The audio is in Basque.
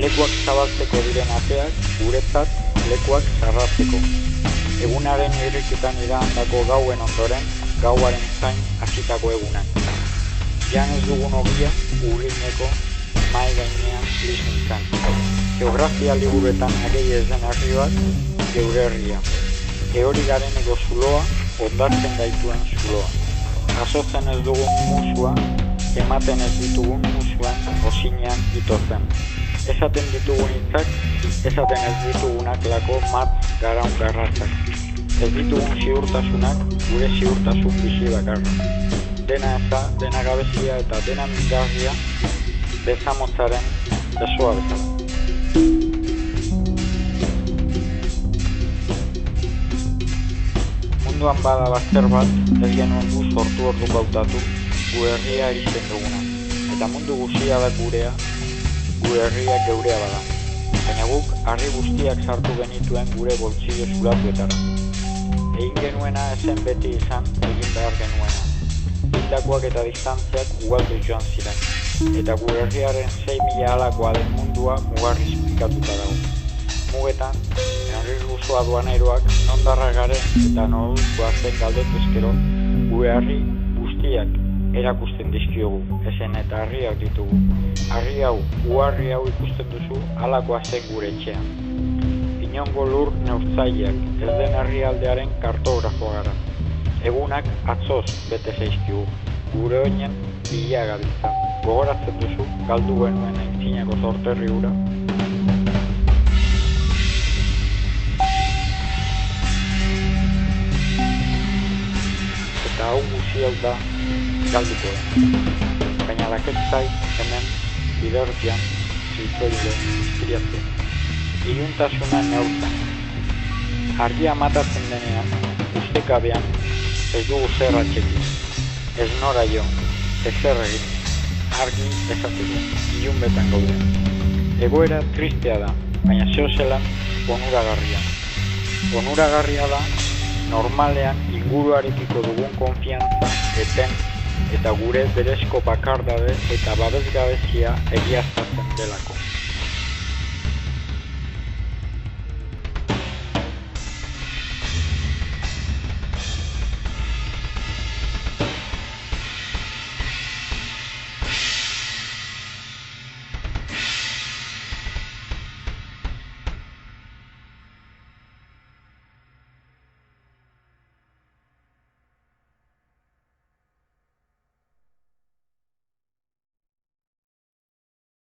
lekuak zabaltzeko diren ateak, guretzat lekuak zarratzeko. Egunaren irriketan iraandako gauen ondoren, gauaren zain hasitako egunak. Jan ez dugun ogia, urrineko, mai gainean lisuntzan. Geografia liburuetan agei ez den herri bat, geure herria. Ehori gareneko zuloa, ondartzen gaituen zuloa. Jasotzen ez dugun musua, ematen ez ditugun musuan, osinean itotzen. Esaten ditugun hitzak, esaten ez ditugunak lako matz garaun garratzak. Ez ditugun ziurtasunak, gure ziurtasun bizi bakarra. Dena eza, dena gabezia eta dena mingarria, bezamotzaren besoa bezala. Munduan bada bazter bat, ez genuen gu sortu ordu gautatu, gu herria iristen duguna. Eta mundu guzia da gurea, gu herria geurea bada. Baina guk harri guztiak sartu genituen gure boltsillo zulatuetara. Egin genuena esen beti izan, egin behar genuena. Hildakoak eta distantziak ugaldu joan ziren. Eta gure herriaren 6.000 alakoa den mundua mugarriz pikatuta dago. Mugetan, herri rusoa duaneroak nondarra garen eta noduzkoa zen galdetu ezkero, gure herri guztiak erakusten dizkiogu, esen eta harriak ditugu. Harri hau, uharri hau ikusten duzu, alakoa zen gure etxean. Inongo lur neurtzaileak, ez den herrialdearen kartografo gara. Egunak atzoz bete zaizkigu, gure oinen bila gabiltza. Gogoratzen duzu, galdu genuen aintzinako sorterri hura. Eta hau guzi hau da galduko da. Baina laketzai hemen bidertian ziltzoile izkiriatzen. Iluntasuna neurtzen. Argia matatzen denean, ustekabean, ez dugu zer atxekin. Ez nora jo, ez zer egin. Argi ezateko, ilun betan gauden. Egoera tristea da, baina zehozelan onuragarria. Onuragarria da, normalean inguruarekiko dugun konfiantza eten eta gure berezko bakardade eta babesgabezia egiaztatzen delako.